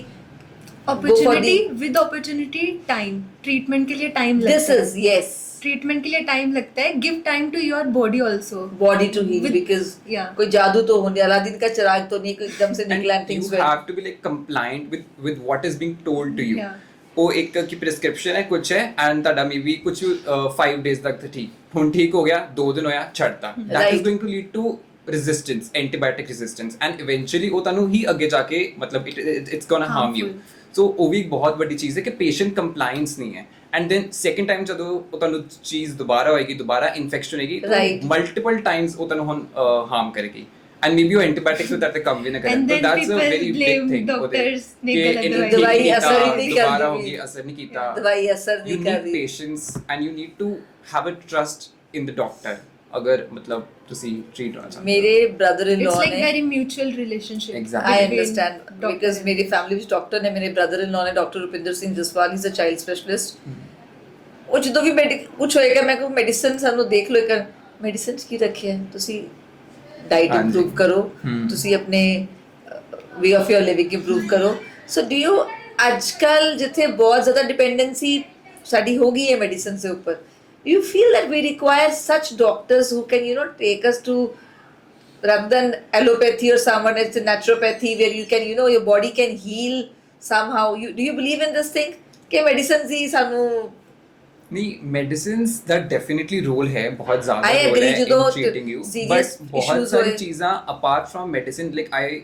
S2: Opportunity with opportunity time. Treatment के लिए time
S1: this
S2: लगता है.
S1: is yes
S2: Treatment के लिए time लगता है. Give time to your body also.
S1: body to heal
S2: With-
S1: because
S2: yeah.
S1: कोई जादू तो होने अलादीन का चिराग तो नहीं कोई एकदम से निकला and
S3: and
S1: things
S3: you
S1: went
S3: have to be like compliant with what is being told to you
S2: Yeah.
S3: ਉਹ ਇੱਕ ਕੀ prescription ਹੈ ਕੁਛ ਹੈ and ਤੁਹਾਡਾ maybe ਕੁਛ 5 days ਤੱਕ ਤਾਂ ਠੀਕ ਹੁਣ ਠੀਕ ਹੋ ਗਿਆ 2 ਦਿਨ ਹੋਇਆ ਛੱਡਤਾ that
S1: Right.
S3: is going to lead to resistance antibiotic resistance and eventually ਉਹ ਤੁਹਾਨੂੰ ਹੀ ਅੱਗੇ ਜਾ ਕੇ ਮਤਲਬ it's gonna harm you
S2: Harmful.
S3: ਸੋ ਉਹ ਵੀ ਇੱਕ ਬਹੁਤ ਵੱਡੀ ਚੀਜ਼ ਹੈ ਕਿ ਪੇਸ਼ੈਂਟ ਕੰਪਲਾਈਂਸ ਨਹੀਂ ਹੈ ਐਂਡ ਦੈਨ ਸੈਕੰਡ ਟਾਈਮ ਜਦੋਂ ਉਹ ਤੁਹਾਨੂੰ ਚੀਜ਼ ਦੁਬਾਰਾ ਹੋਏਗੀ, ਦੁਬਾਰਾ ਇਨਫੈਕਸ਼ਨ ਹੋਏਗੀ,
S1: Right.
S3: ਮਲਟੀਪਲ ਟਾਈਮਸ ਉਹ ਤੁਹਾਨੂੰ ਹੁਣ ਹਾਰਮ ਕਰੇਗੀ, ਐਂਡ ਮੇਬੀ ਉਹ ਐਂਟੀਬਾਇਓਟਿਕਸ ਵੀ ਤੁਹਾਡੇ ਕੰਮ ਵੀ ਨਾ ਕਰਨ।
S2: And
S3: ਤਾਂ
S2: then
S3: that's a
S2: people
S3: very big
S2: blame
S3: thing
S2: doctors ਨੇ ਗਲਤ
S1: ਦਵਾਈ ਅਸਰ ਹੀ ਨਹੀਂ
S3: ਦੁਬਾਰਾ
S1: ਕਰਦੀ
S3: ਹੋ
S1: ਵੀ।
S3: ਗਈ, ਅਸਰ ਨਹੀਂ ਕੀਤਾ।
S1: ਦਵਾਈ ਅਸਰ ਨਹੀਂ
S3: You
S1: ਕਰ
S3: need
S1: ਰਹੀ।
S3: patience and you need to have a trust in the doctor ਅਗਰ ਮਤਲਬ ਤੁਸੀਂ ਟ੍ਰੀਟ ਹੋਣਾ ਚਾਹੁੰਦੇ ਹੋ।
S1: ਮੇਰੇ brother in
S2: It's
S1: law
S2: like
S1: ਨੇ
S2: very mutual relationship.
S3: Exactly.
S1: I
S2: between
S1: understand
S2: doctor
S1: because
S2: and-
S1: मेरी फैमिली ਵਿੱਚ ਡਾਕਟਰ ਨੇ, ਮੇਰੇ ਬ੍ਰਦਰ ਇਨ ਲਾਅ ਨੇ doctor Rupinder Singh Jaswal, he is a child specialist. ਉਹ ਜਦੋਂ ਵੀ ਕੁਝ ਹੋਏਗਾ ਮੈਂ ਕਹੂੰ ਮੈਡੀਸਿਨ ਸਾਨੂੰ ਦੇਖ ਲਓ, ਇੱਕ ਮੈਡੀਸਿਨ ਕੀ ਰੱਖਿਆ ਹੈ, ਤੁਸੀਂ ਡਾਈਟ
S3: ਹਾਂਜੀ।
S1: ਇੰਪਰੂਵ ਕਰੋ, ਤੁਸੀਂ ਆਪਣੇ way of your living improve ਕਰੋ। ਸੋ ਡੂ ਯੂ ਅੱਜ ਕੱਲ ਜਿੱਥੇ ਬਹੁਤ ਜ਼ਿਆਦਾ ਡਿਪੈਂਡੈਂਸੀ ਸਾਡੀ ਹੋ ਗਈ ਹੈ ਮੈਡੀਸਿਨ ਦੇ ਉੱਪਰ, you feel that we require such doctors who can take us to, rather than allopathy or someone it's a naturopathy where you can your body can heal somehow. Do you believe in this thing ke medicines hi sanu?
S3: नहीं, medicines ਦਾ definitely role ਹੈ, ਬਹੁਤ ਜ਼ਿਆਦਾ
S1: I
S3: role
S1: agree,
S3: ਹੈ
S1: ਜਦੋਂ
S3: in treating you,
S1: serious
S3: but ਬਹੁਤ
S1: issues
S3: ਸਾਰੀ
S1: ਹੋਏ।
S3: ਚੀਜ਼ਾਂ apart from medicine like I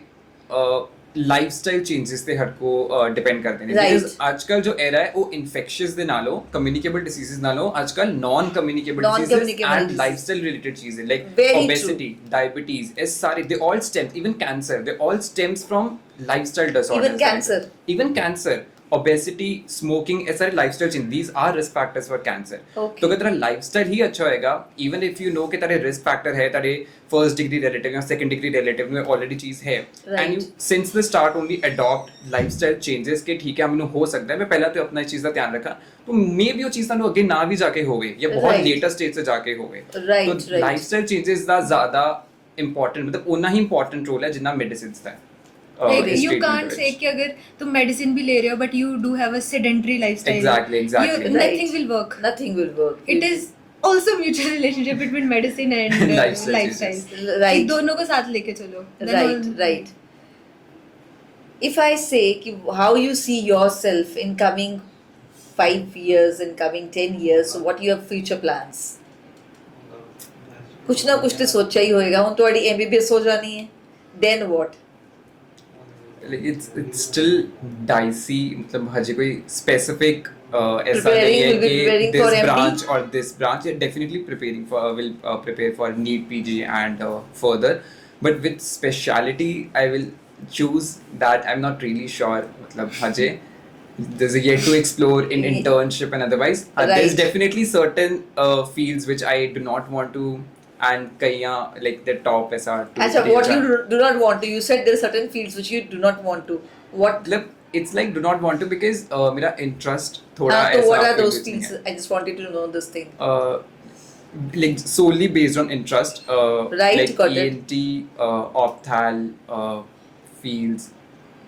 S3: lifestyle changes ਤੇ ਹਰ ਕੋ ਡਿਪੈਂਡ ਕਰਦੇ ਨੇ,
S1: Right.
S3: ਬਿਕਾਜ਼ ਅੱਜਕੱਲ ਜੋ ਐਰਾ ਹੈ ਉਹ ਇਨਫੈਕਸ਼ੀਅਸ ਦੇ ਨਾਲੋਂ, ਕਮਿਊਨੀਕੇਬਲ ਡਿਸੀਜ਼ਸ ਨਾਲੋਂ ਅੱਜਕੱਲ non communicable diseases
S1: Non-communicable
S3: and
S1: diseases.
S3: Lifestyle related ਚੀਜ਼ਾਂ like
S1: Very true.
S3: obesity, diabetes, ਇਹ ਸਾਰੇ they all stem, even cancer, they all stems from lifestyle disorders.
S1: Even cancer.
S3: obesity, smoking, ਇਹ ਸਾਰੇ lifestyle change, these are risk factors for cancer.
S1: Okay.
S3: तो अगर तेरा lifestyle ही अच्छा होएगा, even if you know कि तेरे risk factor है, तेरे first degree relative या second degree relative में already चीज है,
S1: Right.
S3: and you since the start only adopt lifestyle changes कि ठीक है मैंने हो सकता है, मैं पहला तो अपना चीज का ध्यान रखा, तो मे भी वो चीज ਤੁਹਾਨੂੰ ਅੱਗੇ ਨਾ ਵੀ ਜਾ ਕੇ ਹੋਵੇ ਜਾਂ ਬਹੁਤ
S1: Right.
S3: later stage से जाके होवे,
S1: Right,
S3: तो
S1: right.
S3: lifestyle changes ਦਾ ਜ਼ਿਆਦਾ important, मतलब उतना ही important role है जितना medicines ਦਾ है।
S2: Like
S3: इस
S2: you
S3: treatment
S2: can't
S3: ਦੇ
S2: say
S3: ਵਿੱਚ।
S2: कि अगर तुम मेडिसिन भी ले रहे हो but you do have a sedentary lifestyle.
S3: Exactly.
S2: Nothing
S1: Right.
S2: will work.
S1: Nothing will work.
S2: It is also mutual relationship between medicine and
S3: Lifestyle
S2: lifestyle.
S3: changes.
S1: Right.
S2: कि दोनों को साथ लेके चलो. Then
S1: Right,
S2: all-
S1: right. If I say ki how you see yourself in coming 5 years, in coming 10 years, so what are your future plans? कुछ ना कुछ तो सोचा ही होएगा, ਹੁਣ ਤੁਹਾਡੀ MBBS ਹੋ ਜਾਣੀ ਹੈ, then what?
S3: Like it's still dicey, मतलब हजे कोई specific ऐसा
S1: Preparing,
S3: नहीं है
S1: will be preparing
S3: कि
S1: for
S3: this
S1: MD?
S3: branch or this branch, yeah, definitely preparing for will prepare for NEET PG and further, but with speciality I will choose that, I'm not really sure, मतलब हजे there's yet to explore in internship and otherwise. There's
S1: Right.
S3: definitely certain fields which I do not want to, and कहीं like the top ऐसा to
S1: अच्छा,
S3: take
S1: what you
S3: that.
S1: do not want to, you said there are certain fields which you do not want to. What?
S3: मतलब it's like do not want to because मेरा interest थोड़ा
S1: हाँ, तो
S3: ऐसा
S1: what are those
S3: fields में
S1: fields?
S3: है।
S1: I just wanted to know this thing.
S3: Like solely based on interest,
S1: Right,
S3: like
S1: got it.
S3: ENT, opthal fields.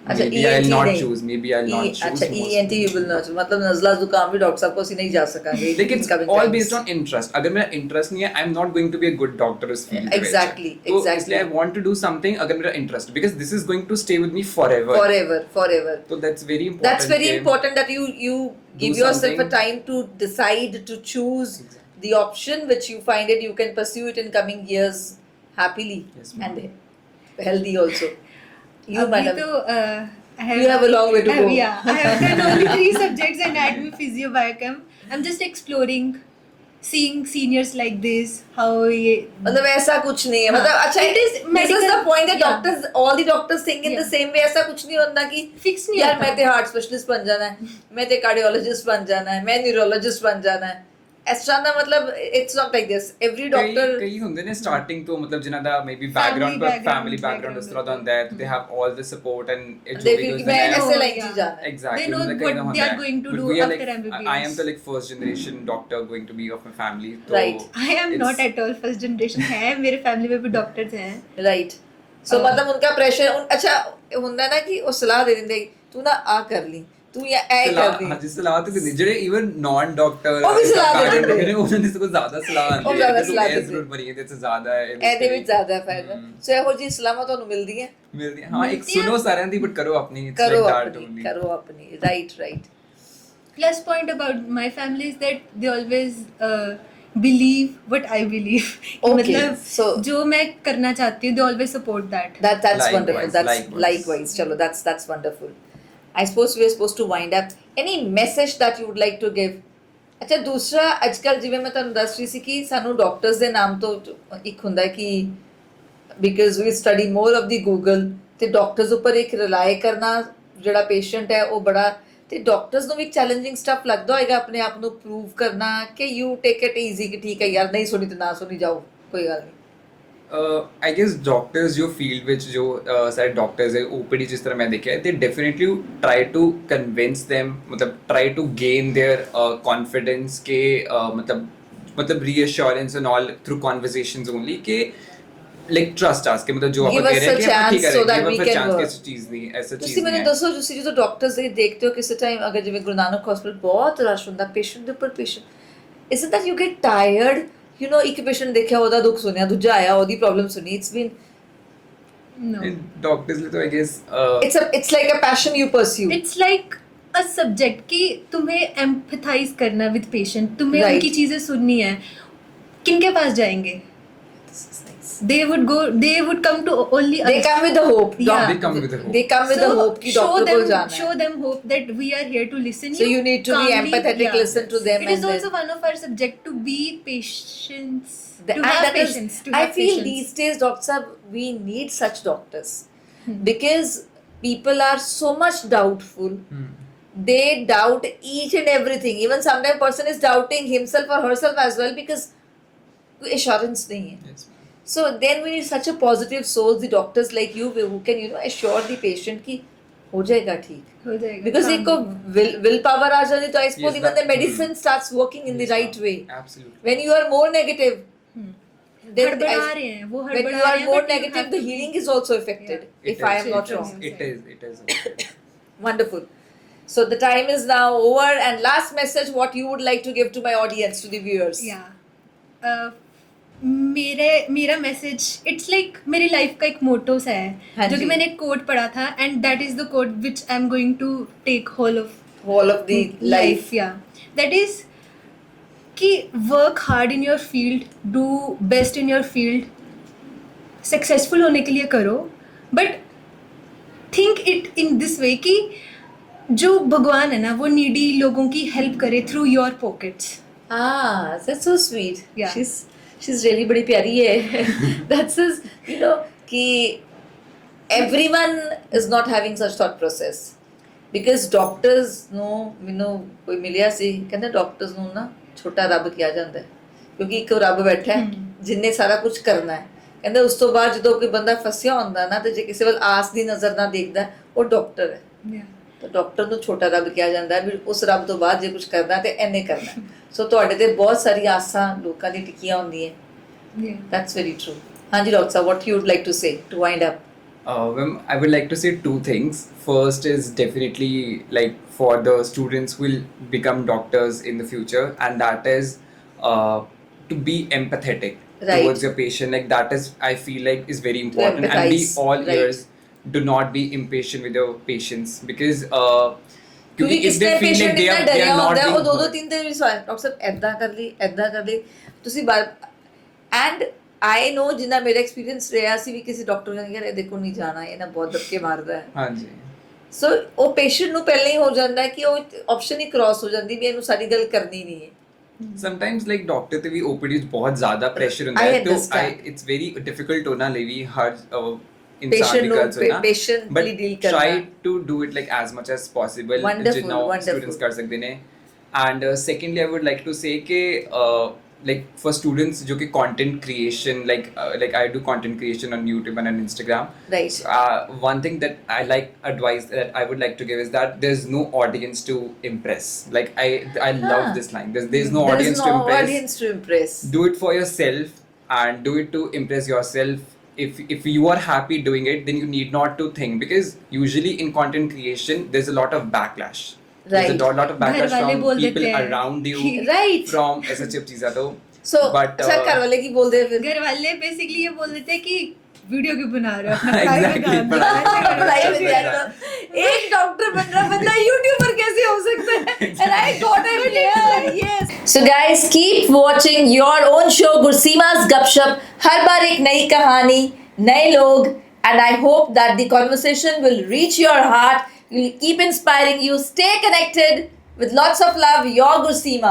S1: अच्छा,
S3: Maybe I'll
S1: ENT
S3: not
S1: नहीं।
S3: choose. Maybe I'll not choose.
S1: अच्छा,
S3: most.
S1: ENT you will not choose. मतलब नज़ला जुकाम भी doctor साहब को सी नहीं जा सकेंगे.
S3: Like it's all based on interest. अगर मेरा interest नहीं है, I'm not going to be a good doctor इस field में।
S1: Exactly,
S3: तो
S1: exactly.
S3: इसलिए I want to do something अगर मेरा interest, because this is going to stay with me forever.
S1: Forever.
S3: So that's very important.
S1: That's very
S3: कि-
S1: important that you
S3: Do
S1: give yourself a
S3: something.
S1: time to decide, to choose the option which you find it you can pursue it in coming years happily
S3: Yes, ma'am.
S1: and healthy also. You,
S2: अभी
S1: madam.
S2: तो
S1: You have a long way to go.
S2: Yeah, I have done only 3 subjects: anatomy, physio, biochem. I'm just exploring, seeing seniors like this. How ये
S1: मतलब ऐसा कुछ नहीं है, मतलब अच्छा
S2: It is
S1: this is
S2: medical-
S1: the point that
S2: yeah.
S1: doctors, all the doctors think in the
S2: Yeah.
S1: same way. ऐसा कुछ नहीं होता कि
S2: Fix नहीं
S1: यार
S2: होता।
S1: मैं ते हार्ट स्पेशलिस्ट बन जाना है, मैं ते कार्डियोलॉजिस्ट बन जाना है, मैं न्यूरोलॉजिस्ट बन जाना है, ऐसा ना, मतलब it's not like this. Every doctor
S3: ਕਈ ਹੁੰਦੇ ਨੇ ਸਟਾਰਟਿੰਗ ਤੋਂ, ਮਤਲਬ ਜਿਨ੍ਹਾਂ ਦਾ ਮੇਬੀ ਬੈਕਗ੍ਰਾਉਂਡ ਪਰ
S2: background,
S3: ਫੈਮਿਲੀ ਬੈਕਗ੍ਰਾਉਂਡ ਉਸ ਤਰ੍ਹਾਂ ਦਾ ਹੁੰਦਾ ਹੈ, they have all the support and
S1: they feel कि मैं ऐसे लाइन
S2: Yeah.
S1: से जाना है.
S3: exactly
S2: They know what they are going to do after MBBS.
S3: I am the like first generation doctor going to be of my family,
S1: Right.
S2: I am not at all first generation है, मेरे family में भी doctors हैं.
S1: Right so मतलब उनका pressure अच्छा ਹੁੰਦਾ ਨਾ ਕਿ ਉਹ ਸਲਾਹ ਦੇ ਦਿੰਦੇ ਤੂੰ ਨਾ ਆ ਕਰ ਲਈ ਤੂੰ ਜਾਂ ਐ ਕਰ ਲਈ
S3: ਹਾਂਜੀ ਸਲਾਹ ਤੇ ਦਿੰਦੇ ਜਿਹੜੇ ਇਵਨ ਨਾਨ ਡਾਕਟਰ
S1: ਉਹ ਵੀ ਸਲਾਹ ਦੇ ਦਿੰਦੇ।
S3: ਉਹਨਾਂ ਦੀ ਸਗੋਂ ਜ਼ਿਆਦਾ ਸਲਾਹ ਆਉਂਦੀ
S1: ਉਹ ਜ਼ਿਆਦਾ
S3: ਕਿ ਤੂੰ
S1: ਸਲਾਹ
S3: ਇਹ
S1: ਦਿੰਦੇ।
S3: ਜ਼ਰੂਰ ਬਣੀ ਇਹਦੇ ਚ ਜ਼ਿਆਦਾ ਹੈ
S1: ਇਹਦੇ ਵਿੱਚ ਜ਼ਿਆਦਾ ਫਾਇਦਾ ਸੋ ਇਹੋ ਜਿਹੀ ਸਲਾਹਾਂ ਤੁਹਾਨੂੰ ਮਿਲਦੀਆਂ
S3: ਮਿਲਦੀ ਹਾਂ ਇੱਕ ਸੁਣੋ ਸਾਰਿਆਂ ਦੀ ਬਟ ਕਰੋ ਆਪਣੀ it's
S1: ਕਰੋ
S3: like that
S1: ਆਪਣੀ
S3: only.
S1: ਕਰੋ ਆਪਣੀ right
S2: Plus point about my family is that they always believe what I believe.
S1: Okay,
S2: मतलब
S1: so-
S2: जो मैं करना चाहती हूँ they always support that.
S1: that's
S3: Likewise,
S1: wonderful, that's
S3: likewise.
S1: likewise chalo that's wonderful. I suppose we're supposed to wind up. Any message that you would like to give ਅੱਛਾ ਦੂਸਰਾ ਅੱਜ ਕੱਲ੍ਹ ਜਿਵੇਂ ਮੈਂ ਤੁਹਾਨੂੰ ਦੱਸ ਰਹੀ ਸੀ ਕਿ ਸਾਨੂੰ ਡਾਕਟਰਸ ਦੇ ਨਾਮ ਤੋਂ ਇੱਕ ਹੁੰਦਾ ਕਿ because we study more of the Google ਤੇ ਡਾਕਟਰਸ ਉੱਪਰ ਇੱਕ ਰਿਲਾਈ ਕਰਨਾ ਜਿਹੜਾ ਪੇਸ਼ੈਂਟ ਹੈ ਉਹ ਬੜਾ ਤੇ ਡਾਕਟਰਸ ਨੂੰ ਵੀ ਚੈਲੰਜਿੰਗ ਸਟਫ ਲੱਗਦਾ ਹੋਏਗਾ ਆਪਣੇ ਆਪ ਨੂੰ ਪ੍ਰੂਵ ਕਰਨਾ ਕਿ ਯੂ ਟੇਕ ਇਟ ਈਜ਼ੀ ਕਿ ਠੀਕ ਹੈ ਯਾਰ ਨਹੀਂ ਸੁਣੀ ਤੇ ਨਾ ਸੁਣੀ ਜਾਓ ਕੋਈ ਗੱਲ ਨਹੀਂ
S3: आई गेस डॉक्टर्स जो फील्ड ਵਿੱਚ ਜੋ ਸਾਰੇ ਡਾਕਟਰਸ ਹੈ OPD ਜਿਸ ਤਰ੍ਹਾਂ ਮੈਂ ਦੇਖਿਆ ਤੇ definitely try to convince them ਮਤਲਬ try to gain their confidence के मतलब reassurance and all through conversations only के लाइक ट्रस्ट आस्क के मतलब जो आप
S1: Give
S3: कह
S1: us
S3: रहे
S1: a
S3: हैं कि आप ठीक
S1: chance
S3: है
S1: so that we
S3: give a
S1: can
S3: chance
S1: work.
S3: किसी चीज नहीं ऐसा चीज
S1: ਤੁਸੀਂ ਮੈਨੂੰ
S3: नहीं है
S1: ਦੱਸੋ ਤੁਸੀਂ ਜਦੋਂ ਡਾਕਟਰਸ ਦੇ ਦੇਖਦੇ ਹੋ ਕਿਸੇ ਟਾਈਮ ਅਗਰ ਜਿਵੇਂ ਗੁਰੂ ਨਾਨਕ ਹਸਪੀਟਲ ਬਹੁਤ ਰਸ਼ ਹੁੰਦਾ ਪੇਸ਼ੈਂਟ ਦੇ ਉੱਪਰ patient isn't that you get tired you نو ਇੱਕ ਪੇਸ਼ੈਂਟ ਦੇਖਿਆ ਉਹਦਾ ਦੁੱਖ ਸੁਣਿਆ ਦੂਜਾ ਆਇਆ ਉਹਦੀ ਪ੍ਰੋਬਲਮ ਸੁਣੀ ਇਟਸ ਬੀਨ
S2: No.
S3: डॉक्टर्स लिए तो I guess
S1: it's like a passion you pursue
S2: It's like a subject कि तुम्हें एम्पथाइज करना विद पेशेंट, तुम्हें
S1: Right.
S2: उनकी चीजें सुननी है. किनके पास जाएंगे? They would come to only
S1: they
S2: us.
S1: come with the hope
S2: Yeah.
S3: They come with the hope.
S1: they come with the hope कि
S2: show
S1: डॉक्टर को जाना
S2: show
S1: है
S2: them hope that we are here to listen.
S1: so you need to be
S2: calmly,
S1: empathetic
S2: yeah.
S1: listen to them
S2: It is
S1: and
S2: also
S1: then,
S2: one of our subject to be patience. To
S1: and
S2: have
S1: that is-
S2: patience. To
S1: I
S2: have
S1: feel
S2: patience.
S1: these days doctors we need such doctors because people are so much doubtful they doubt each and everything even sometimes person is doubting himself or herself as well because assurance nahi hai
S3: yes.
S1: so then we need such a positive souls the doctors like you who can assure the patient ki ho jayega theek
S2: हो जाएगा.
S1: because
S2: calmly.
S1: एक will power aa jati to I suppose
S3: Yes,
S1: even the
S3: that-
S1: medicine starts working in the
S3: Yes,
S1: right way
S3: absolutely
S1: when you are more negative then
S2: हड़बड़ा रहे हैं वो
S1: when
S2: हड़बड़ा
S1: you are
S2: रहे हैं,
S1: more
S2: but you
S1: negative
S2: have
S1: the
S2: to-
S1: healing is also affected
S2: Yeah.
S1: if I am not
S2: It
S1: wrong
S2: is.
S3: it is okay.
S1: wonderful so the time is now over and last message what you would like to give to my audience to the viewers
S2: मेरा message it's like मेरी life का एक मोटो सा
S1: हाँ
S2: है जो
S1: जी।
S2: कि मैंने एक कोट पढ़ा था and that is the quote which I am going to take whole of
S1: whole of the life
S2: या दैट इज कि work hard in your field, do best in your field, successful होने के लिए करो, but think it in this way कि जो भगवान है ना वो नीडी लोगों की हेल्प करे through your pockets.
S1: Ah, that's so sweet.
S2: Yeah.
S1: She's really बड़ी प्यारी है. That's just कि everyone is not having such thought process because doctors ਨੂੰ ਕੋਈ ਮਿਲਿਆ ਸੀ ਕਹਿੰਦਾ ਡਾਕਟਰਸ ਨੂੰ ਨਾ ਛੋਟਾ ਰੱਬ ਕਿਹਾ ਜਾਂਦਾ ਹੈ ਕਿਉਂਕਿ ਇੱਕ ਰੱਬ ਬੈਠਾ ਹੈ ਜਿੰਨੇ ਸਾਰਾ ਕੁਝ ਕਰਨਾ ਹੈ ਕਹਿੰਦਾ ਉਸ ਤੋਂ ਬਾਅਦ ਜਦੋਂ ਕੋਈ ਬੰਦਾ ਫਸਿਆ ਹੁੰਦਾ ਨਾ ਤੇ ਜੇ ਕਿਸੇ ਵੱਲ ਆਸ ਦੀ ਨਜ਼ਰ ਨਾਲ ਦੇਖਦਾ ਉਹ ਡਾਕਟਰ ਹੈ ਤਾਂ ਡਾਕਟਰ ਨੂੰ ਛੋਟਾ ਰੱਬ ਕਿਹਾ ਜਾਂਦਾ ਹੈ ਵੀ ਉਸ ਰੱਬ ਤੋਂ ਬਾਅਦ ਜੇ ਕੁਝ ਕਰਨਾ ਤੇ ਐਨੇ ਕਰਨਾ ਸੋ ਤੁਹਾਡੇ ਤੇ ਬਹੁਤ ਸਾਰੀ ਆਸਾਂ ਲੋਕਾਂ ਦੀ ਟਿਕੀਆਂ ਹੁੰਦੀਆਂ that's very true ਹਾਂਜੀ doctor Sahib what you would like to say to wind up
S3: I would like to say two things. First is definitely like for the students who will become doctors in the future, and that is to be empathetic
S1: Right.
S3: towards your patient. Like that is, I feel like, is very important, and be
S1: empathize,
S3: all
S1: right.
S3: ears. Do not be impatient with your patients because
S1: ਕਿਉਂਕਿ
S3: if
S1: ਕਿਸੇ
S3: they feel like
S1: patient
S3: they
S1: ਇੰਨਾ
S3: are
S1: ਡਰਿਆ
S3: not
S1: ਹੁੰਦਾ ਉਹ
S3: being
S1: ਦੋ
S3: heard.
S1: ਤਿੰਨ ਦਿਨ ਵੀ ਸਵਾਲ ਡਾਕਟਰ ਸਾਹਿਬ ਐਦਾਂ ਕਰ ਲਈ ਤੁਸੀਂ ਐਂਡ ਆਈ ਨੋ ਜਿੰਨਾ ਮੇਰਾ ਐਕਸਪੀਰੀਅੰਸ ਰਿਹਾ ਸੀ ਵੀ ਕਿਸੇ ਡਾਕਟਰ ਨੇ ਕਿਹਾ ਇਹਦੇ ਕੋਲ ਨਹੀਂ ਜਾਣਾ ਇਹ ਨਾ ਬਹੁਤ ਧੱਕੇ ਮਾਰਦਾ ਹੈ
S3: हाँ जी.
S1: ਸੋ ਉਹ ਪੇਸ਼ੈਂਟ ਨੂੰ ਪਹਿਲਾਂ ਹੀ ਹੋ ਜਾਂਦਾ ਹੈ ਕਿ ਉਹ ਆਪਸ਼ਨ ਹੀ ਕ੍ਰਾਸ ਹੋ ਜਾਂਦੀ ਵੀ ਇਹਨੂੰ ਸਾਡੀ ਗੱਲ ਕਰਨੀ ਨਹੀਂ ਹੈ
S3: Sometimes like doctor ਤੇ ਵੀ OPD ਚ ਬਹੁਤ ਜ਼ਿਆਦਾ pressure ਹੁੰਦਾ
S1: I
S3: ਹੈ तो
S1: understand.
S3: it's very difficult ਹੋਣਾ ਲਈ ਵੀ ਹਰ ਇਨਸਾਨ
S1: Patient
S3: ਦੀ
S1: ਨੂੰ
S3: ਗੱਲ ਸੁਣਨਾ
S1: patiently
S3: but
S1: deal ਕਰਨਾ।
S3: try to do it like as much as possible
S1: Wonderful,
S3: ਜਿੰਨਾ
S1: wonderful.
S3: students ਕਰ ਸਕਦੇ ਨੇ and secondly I would like to say ਕਿ like for students जो कि content creation like I do content creation on YouTube and on Instagram.
S1: Right.
S3: One thing that I like advice that I would like to give is that there's no audience to impress. Like I love this line. There's no
S1: There is
S3: audience
S1: no
S3: to impress.
S1: audience to impress.
S3: Do it for yourself and do it to impress yourself. If you are happy doing it, then you need not to think because usually in content creation there's a lot of backlash.
S1: Right.
S3: There's a lot of backlash
S2: घर वाले
S3: from
S2: बोल
S3: people
S2: देते हैं।
S3: around you,
S1: Right.
S3: from ऐसा सब चीज़ें तो.
S1: So
S3: But,
S1: sir घर वाले की बोल दे फिर
S2: घर वाले बेसिकली ये बोल देते हैं कि वीडियो क्यों बना रहे हो अपना
S3: Exactly,
S1: पढ़ाई में ध्यान
S3: पढ़ाई।
S1: दो। एक डॉक्टर बन रहा बंदा यूट्यूबर कैसे हो सकता है and I got it here yes so guys keep watching your own show Gurseema's Gupshup हर बार एक नई कहानी नए लोग and I hope that the conversation will reach your heart will keep inspiring you stay connected with lots of love your Gurseema